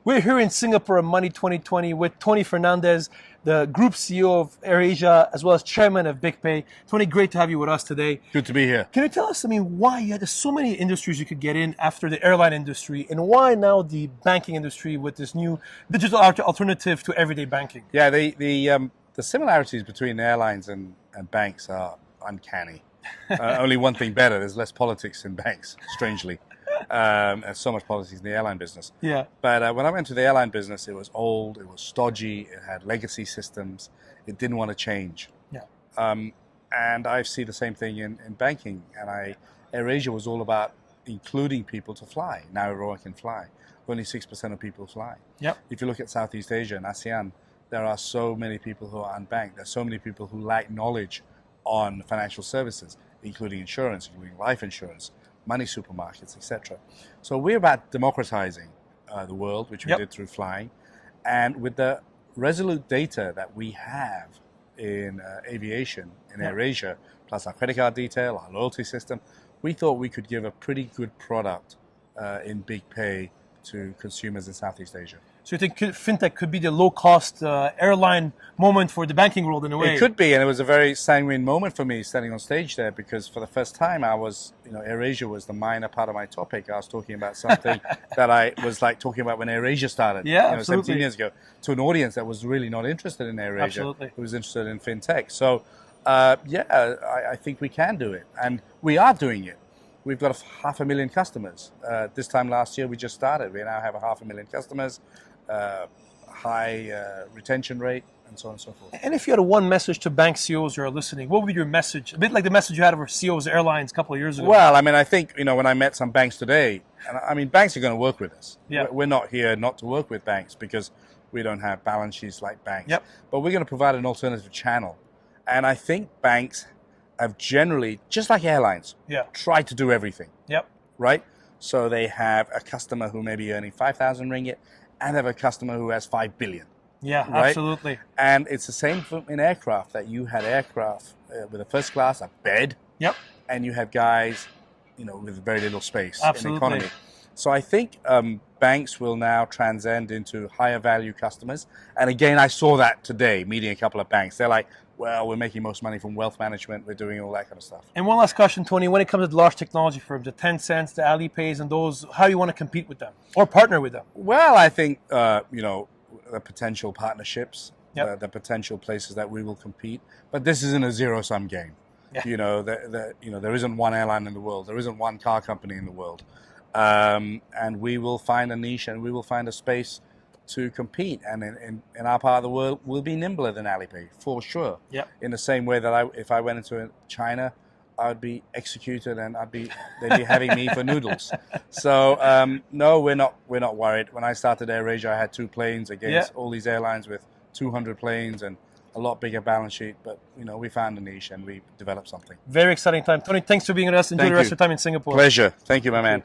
We're here in Singapore on Money 2020 with Tony Fernandes, the Group CEO of AirAsia, as well as Chairman of BigPay. Tony, great to have you with us today. Good to be here. Can you tell us, why you had so many industries you could get in after the airline industry, and why now the banking industry with this new digital alternative to everyday banking? Yeah, the similarities between airlines and banks are uncanny. Only one thing better: there's less politics in banks, strangely. There's so much politics in the airline business. Yeah. But when I went to the airline business, it was old, it was stodgy, it had legacy systems, it didn't want to change. Yeah. And I see the same thing in banking. And AirAsia was all about including people to fly. Now everyone can fly. Only 6% of people fly. Yep. If you look at Southeast Asia and ASEAN, there are so many people who are unbanked. There's so many people who lack knowledge on financial services, including insurance, including life insurance, money supermarkets, etc. So we're about democratizing the world, which we did through flying. And with the resolute data that we have in aviation, in AirAsia, plus our credit card detail, our loyalty system, we thought we could give a pretty good product in BigPay to consumers in Southeast Asia. So you think FinTech could be the low-cost airline moment for the banking world in a way? It could be, and it was a very sanguine moment for me standing on stage there, because for the first time I was, AirAsia was the minor part of my topic. I was talking about something that I was like talking about when AirAsia started, 17 years ago, to an audience that was really not interested in AirAsia. Absolutely. Who was interested in FinTech. So, I think we can do it, and we are doing it. We've got 500,000 customers. This time last year we just started. We now have 500,000 customers. High retention rate, and so on and so forth. And if you had one message to bank CEOs who are listening, what would be your message? A bit like the message you had over CEOs of airlines a couple of years ago. Well, I think, when I met some banks today, and banks are going to work with us. Yeah. We're not here not to work with banks because we don't have balance sheets like banks. Yep. But we're going to provide an alternative channel. And I think banks have generally, just like airlines, tried to do everything. Yep. Right? So they have a customer who may be earning 5,000 ringgit, and have a customer who has 5 billion. Yeah, right? Absolutely. And it's the same in aircraft, that you had aircraft with a first class, a bed, and you have guys, with very little space in economy. So I think banks will now transcend into higher value customers. And again, I saw that today, meeting a couple of banks. They're like, well, we're making most money from wealth management. We're doing all that kind of stuff. And one last question, Tony. When it comes to large technology firms, the Tencents, the Alipays, and those, how do you want to compete with them or partner with them? Well, I think, the potential partnerships, the potential places that we will compete. But this isn't a zero-sum game. Yeah. There isn't one airline in the world. There isn't one car company in the world. And we will find a niche, and we will find a space to compete, and in our part of the world, we'll be nimbler than Alipay, for sure. Yep. In the same way that if I went into China, I'd be executed, and they'd be having me for noodles. So no, we're not worried. When I started AirAsia, I had 2 planes against all these airlines with 200 planes and a lot bigger balance sheet. But we found a niche, and we developed something. Very exciting time, Tony. Thanks for being with us. Enjoy the rest of your time in Singapore. Pleasure. Thank you, my man.